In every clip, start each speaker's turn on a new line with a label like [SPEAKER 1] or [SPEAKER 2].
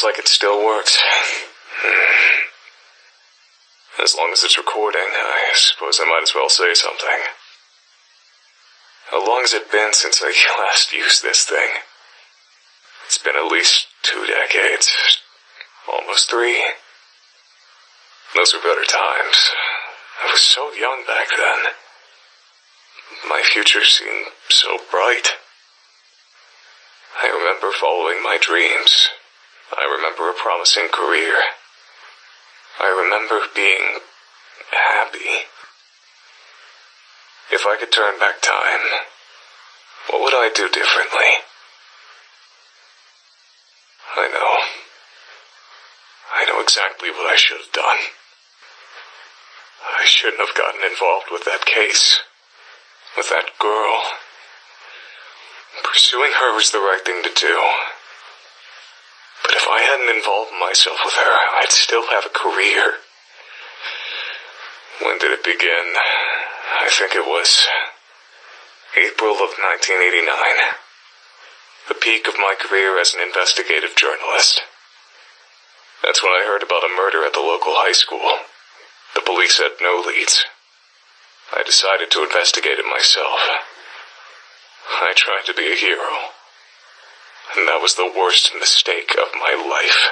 [SPEAKER 1] like it still works. As long as it's recording, I suppose I might as well say something. How long has it been since I last used this thing? It's been at least 2 decades. Almost 3. Those were better times. I was so young back then. My future seemed so bright. I remember following my dreams. I remember a promising career. I remember being happy. If I could turn back time, what would I do differently? I know exactly what I should have done. I shouldn't have gotten involved with that case, with that girl. Pursuing her was the right thing to do. But if I hadn't involved myself with her, I'd still have a career. When did it begin? I think it was April of 1989. The peak of my career as an investigative journalist. That's when I heard about a murder at the local high school. The police had no leads. I decided to investigate it myself. I tried to be a hero. And that was the worst mistake of my life.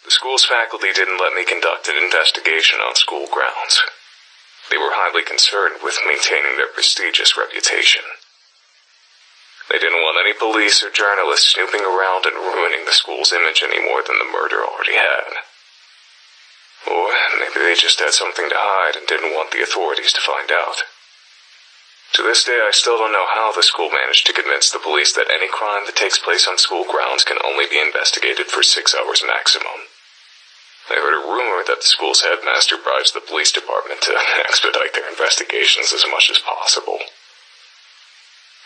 [SPEAKER 1] The school's faculty didn't let me conduct an investigation on school grounds. They were highly concerned with maintaining their prestigious reputation. They didn't want any police or journalists snooping around and ruining the school's image any more than the murder already had. Or maybe they just had something to hide and didn't want the authorities to find out. To this day, I still don't know how the school managed to convince the police that any crime that takes place on school grounds can only be investigated for 6 hours maximum. I heard a rumor that the school's headmaster bribes the police department to expedite their investigations as much as possible.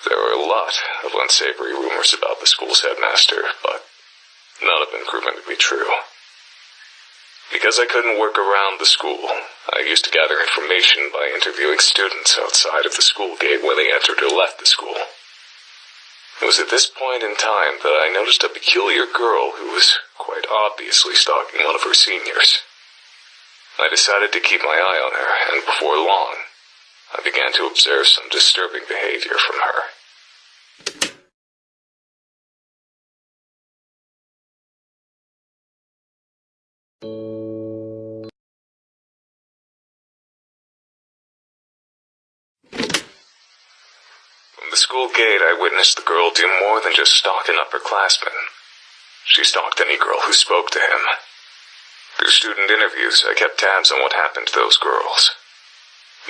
[SPEAKER 1] There were a lot of unsavory rumors about the school's headmaster, but none of them proven to be true. Because I couldn't work around the school, I used to gather information by interviewing students outside of the school gate when they entered or left the school. It was at this point in time that I noticed a peculiar girl who was quite obviously stalking one of her seniors. I decided to keep my eye on her, and before long, I began to observe some disturbing behavior from her. From the school gate, I witnessed the girl do more than just stalk an upperclassman. She stalked any girl who spoke to him. Through student interviews, I kept tabs on what happened to those girls.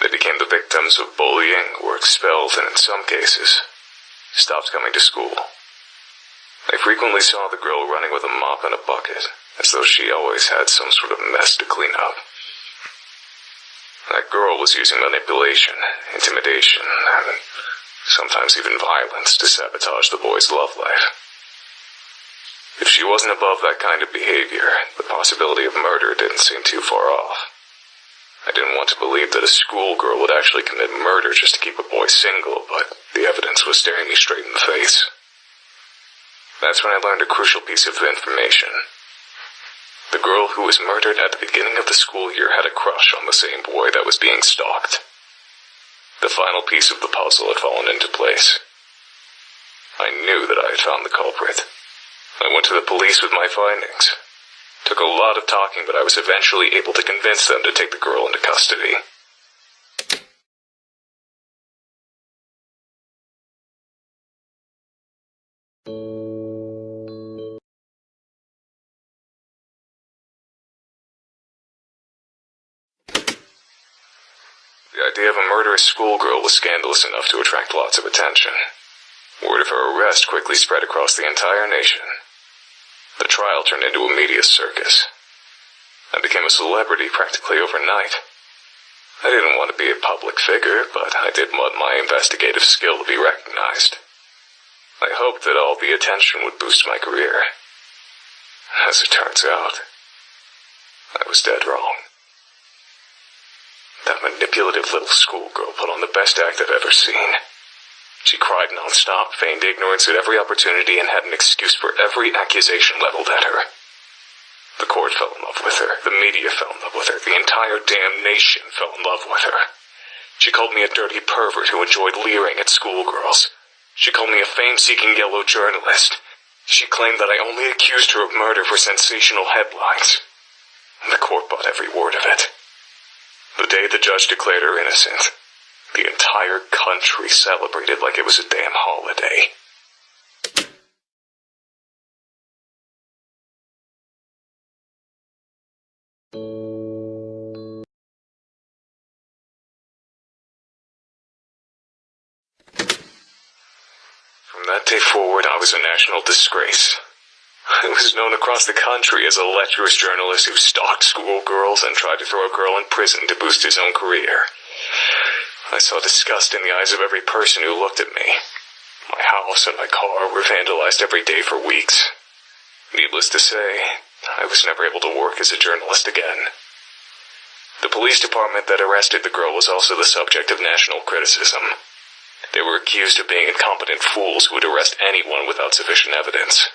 [SPEAKER 1] They became the victims of bullying, were expelled, and in some cases, stopped coming to school. I frequently saw the girl running with a mop and a bucket, as though she always had some sort of mess to clean up. That girl was using manipulation, intimidation, and sometimes even violence to sabotage the boy's love life. If she wasn't above that kind of behavior, the possibility of murder didn't seem too far off. I didn't want to believe that a schoolgirl would actually commit murder just to keep a boy single, but the evidence was staring me straight in the face. That's when I learned a crucial piece of information. The girl who was murdered at the beginning of the school year had a crush on the same boy that was being stalked. The final piece of the puzzle had fallen into place. I knew that I had found the culprit. I went to the police with my findings. Took a lot of talking, but I was eventually able to convince them to take the girl into custody. The idea of a murderous schoolgirl was scandalous enough to attract lots of attention. Word of her arrest quickly spread across the entire nation. The trial turned into a media circus. I became a celebrity practically overnight. I didn't want to be a public figure, but I did want my investigative skill to be recognized. I hoped that all the attention would boost my career. As it turns out, I was dead wrong. That manipulative little schoolgirl put on the best act I've ever seen. She cried nonstop, feigned ignorance at every opportunity, and had an excuse for every accusation leveled at her. The court fell in love with her, the media fell in love with her, the entire damn nation fell in love with her. She called me a dirty pervert who enjoyed leering at schoolgirls. She called me a fame-seeking yellow journalist. She claimed that I only accused her of murder for sensational headlines. The court bought every word of it. The day the judge declared her innocent, the entire country celebrated like it was a damn holiday. From that day forward, I was a national disgrace. I was known across the country as a lecherous journalist who stalked schoolgirls and tried to throw a girl in prison to boost his own career. I saw disgust in the eyes of every person who looked at me. My house and my car were vandalized every day for weeks. Needless to say, I was never able to work as a journalist again. The police department that arrested the girl was also the subject of national criticism. They were accused of being incompetent fools who would arrest anyone without sufficient evidence.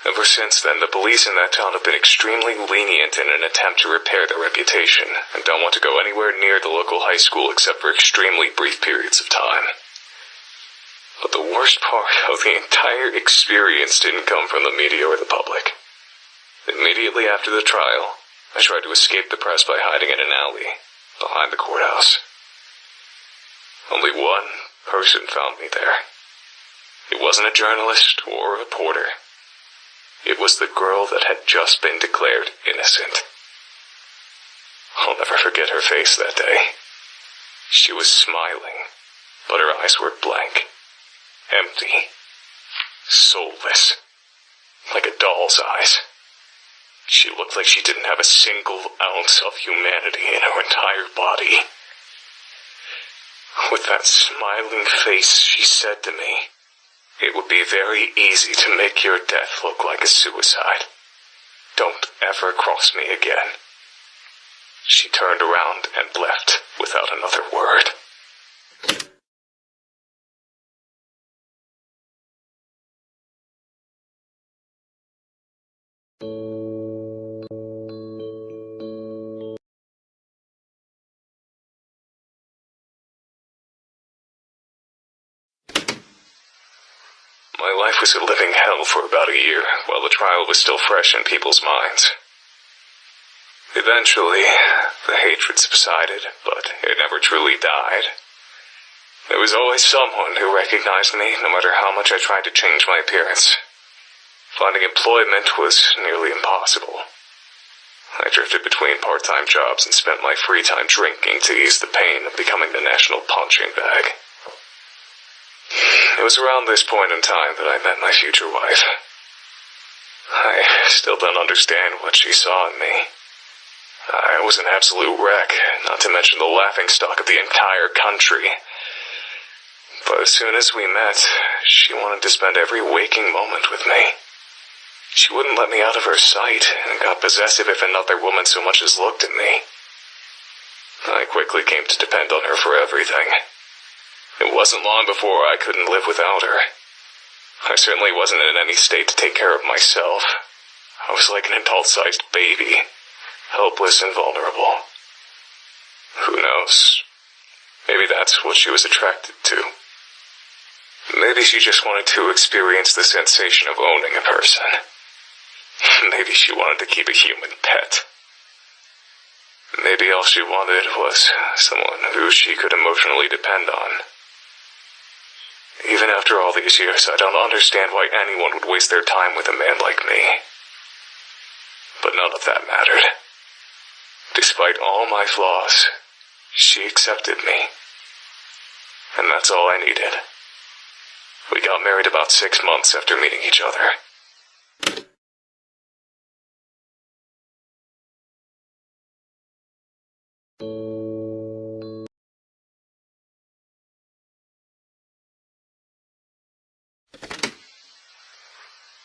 [SPEAKER 1] Ever since then, the police in that town have been extremely lenient in an attempt to repair their reputation, and don't want to go anywhere near the local high school except for extremely brief periods of time. But the worst part of the entire experience didn't come from the media or the public. Immediately after the trial, I tried to escape the press by hiding in an alley behind the courthouse. Only one person found me there. It wasn't a journalist or a reporter. It was the girl that had just been declared innocent. I'll never forget her face that day. She was smiling, but her eyes were blank, empty, soulless, like a doll's eyes. She looked like she didn't have a single ounce of humanity in her entire body. With that smiling face, she said to me, "It would be very easy to make your death look like a suicide. Don't ever cross me again." She turned around and left without another word. My life was a living hell for about a year, while the trial was still fresh in people's minds. Eventually, the hatred subsided, but it never truly died. There was always someone who recognized me, no matter how much I tried to change my appearance. Finding employment was nearly impossible. I drifted between part-time jobs and spent my free time drinking to ease the pain of becoming the national punching bag. It was around this point in time that I met my future wife. I still don't understand what she saw in me. I was an absolute wreck, not to mention the laughingstock of the entire country. But as soon as we met, she wanted to spend every waking moment with me. She wouldn't let me out of her sight, and got possessive if another woman so much as looked at me. I quickly came to depend on her for everything. It wasn't long before I couldn't live without her. I certainly wasn't in any state to take care of myself. I was like an adult-sized baby, helpless and vulnerable. Who knows? Maybe that's what she was attracted to. Maybe she just wanted to experience the sensation of owning a person. Maybe she wanted to keep a human pet. Maybe all she wanted was someone who she could emotionally depend on. Even after all these years, I don't understand why anyone would waste their time with a man like me. But none of that mattered. Despite all my flaws, she accepted me. And that's all I needed. We got married about 6 months after meeting each other.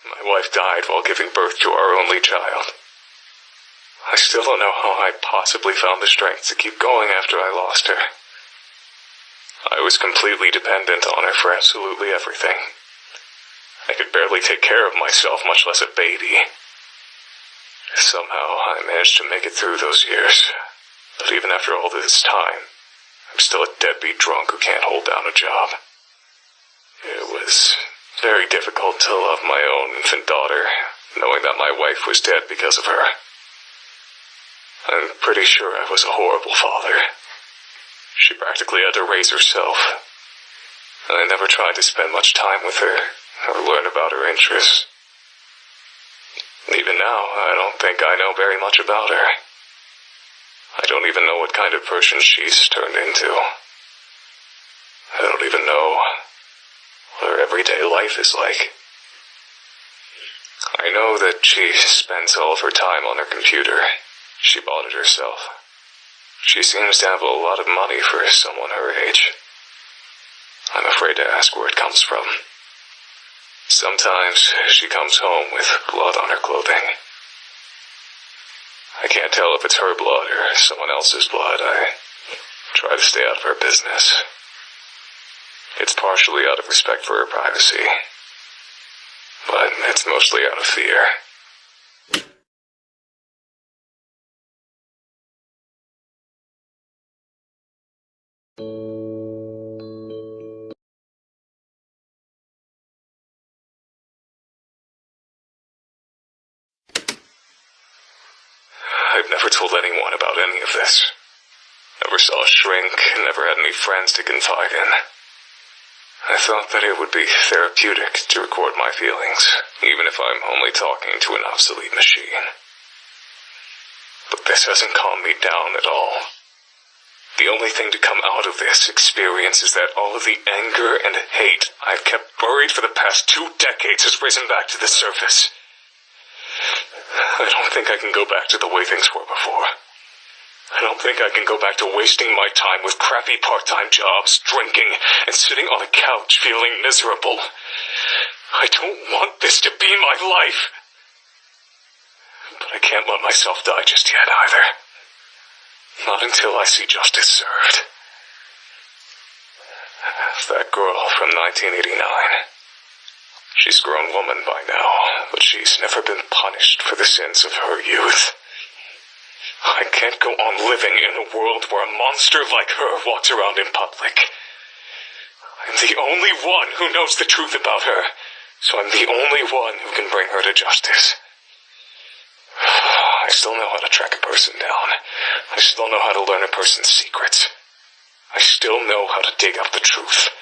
[SPEAKER 1] My wife died while giving birth to our only child. I still don't know how I possibly found the strength to keep going after I lost her. I was completely dependent on her for absolutely everything. I could barely take care of myself, much less a baby. Somehow, I managed to make it through those years. But even after all this time, I'm still a deadbeat drunk who can't hold down a job. It was very difficult to love my own infant daughter, knowing that my wife was dead because of her. I'm pretty sure I was a horrible father. She practically had to raise herself, and I never tried to spend much time with her or learn about her interests. Even now, I don't think I know very much about her. I don't even know what kind of person she's turned into. I don't even know what her everyday life is like. I know that she spends all of her time on her computer. She bought it herself. She seems to have a lot of money for someone her age. I'm afraid to ask where it comes from. Sometimes she comes home with blood on her clothing. I can't tell if it's her blood or someone else's blood. I try to stay out of her business. It's partially out of respect for her privacy, but it's mostly out of fear. I've never told anyone about any of this. Never saw a shrink, never had any friends to confide in. I thought that it would be therapeutic to record my feelings, even if I'm only talking to an obsolete machine. But this hasn't calmed me down at all. The only thing to come out of this experience is that all of the anger and hate I've kept buried for the past 2 decades has risen back to the surface. I don't think I can go back to the way things were before. I don't think I can go back to wasting my time with crappy part-time jobs, drinking, and sitting on a couch feeling miserable. I don't want this to be my life. But I can't let myself die just yet either. Not until I see justice served. That girl from 1989. She's a grown woman by now, but she's never been punished for the sins of her youth. I can't go on living in a world where a monster like her walks around in public. I'm the only one who knows the truth about her, so I'm the only one who can bring her to justice. I still know how to track a person down. I still know how to learn a person's secrets. I still know how to dig up the truth.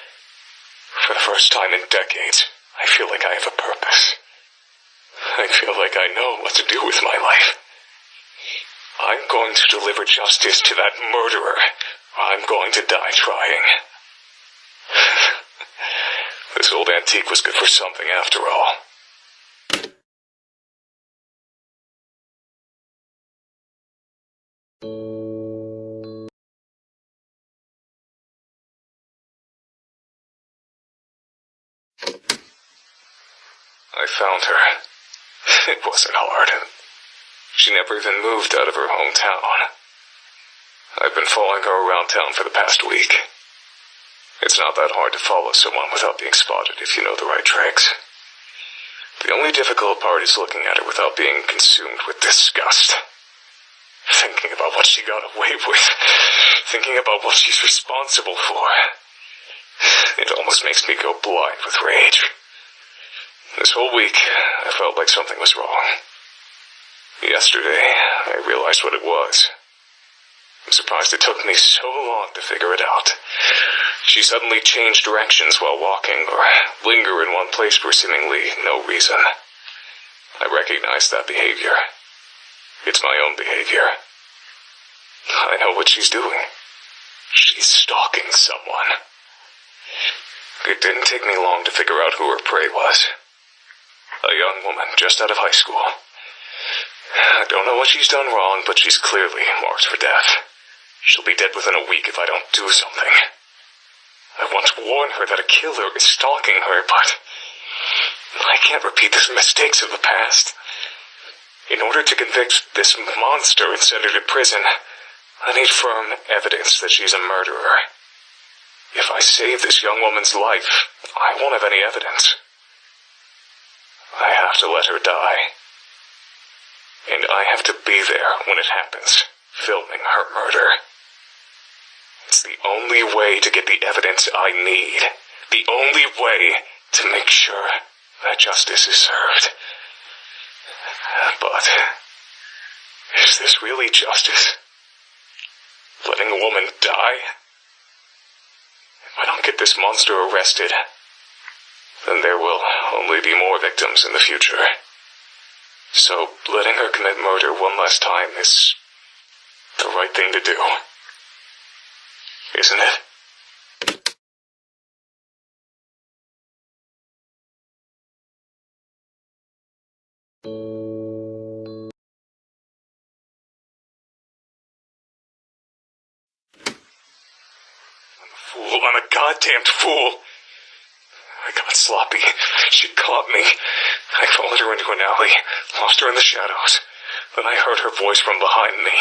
[SPEAKER 1] For the first time in decades, I feel like I have a purpose. I feel like I know what to do with my life. I'm going to deliver justice to that murderer. I'm going to die trying. This old antique was good for something after all. I found her. It wasn't hard. She never even moved out of her hometown. I've been following her around town for the past week. It's not that hard to follow someone without being spotted if you know the right tricks. The only difficult part is looking at her without being consumed with disgust. Thinking about what she got away with. Thinking about what she's responsible for. It almost makes me go blind with rage. This whole week, I felt like something was wrong. Yesterday, I realized what it was. I'm surprised it took me so long to figure it out. She suddenly changed directions while walking, or linger in one place for seemingly no reason. I recognize that behavior. It's my own behavior. I know what she's doing. She's stalking someone. It didn't take me long to figure out who her prey was. A young woman just out of high school. I don't know what she's done wrong, but she's clearly marked for death. She'll be dead within a week if I don't do something. I want to warn her that a killer is stalking her, but I can't repeat the mistakes of the past. In order to convict this monster and send her to prison, I need firm evidence that she's a murderer. If I save this young woman's life, I won't have any evidence. I have to let her die. And I have to be there when it happens, filming her murder. It's the only way to get the evidence I need. The only way to make sure that justice is served. But, is this really justice? Letting a woman die? If I don't get this monster arrested, then there will only be more victims in the future. So, letting her commit murder one last time is the right thing to do. Isn't it? I'm a goddamned fool. I got sloppy. She caught me. I followed her into an alley, lost her in the shadows. Then I heard her voice from behind me.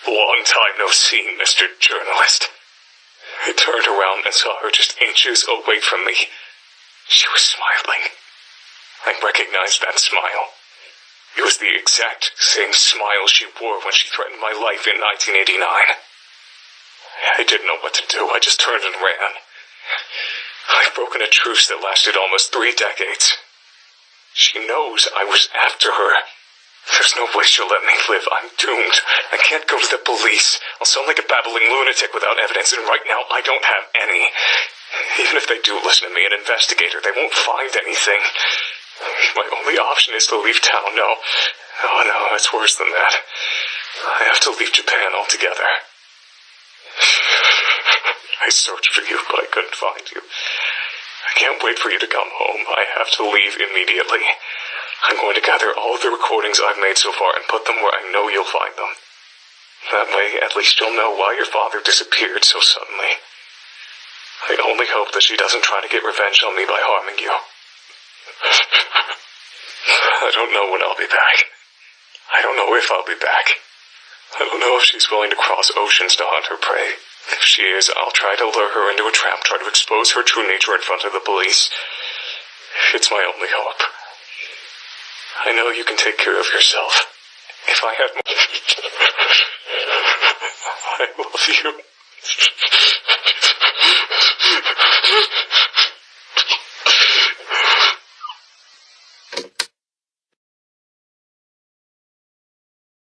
[SPEAKER 1] Long time no see, Mr. Journalist. I turned around and saw her just inches away from me. She was smiling. I recognized that smile. It was the exact same smile she wore when she threatened my life in 1989. I didn't know what to do. I just turned and ran. I've broken a truce that lasted almost 3 decades. She knows I was after her. There's no way she'll let me live. I'm doomed. I can't go to the police. I'll sound like a babbling lunatic without evidence, and right now I don't have any. Even if they do listen to me and investigate her, they won't find anything. My only option is to leave town. No. Oh no, it's worse than that. I have to leave Japan altogether. I searched for you, but I couldn't find you. I can't wait for you to come home. I have to leave immediately. I'm going to gather all of the recordings I've made so far and put them where I know you'll find them. That way, at least you'll know why your father disappeared so suddenly. I only hope that she doesn't try to get revenge on me by harming you. I don't know when I'll be back. I don't know if I'll be back. I don't know if she's willing to cross oceans to hunt her prey. If she is, I'll try to lure her into a trap, try to expose her true nature in front of the police. It's my only hope. I know you can take care of yourself. If I had more... I love you.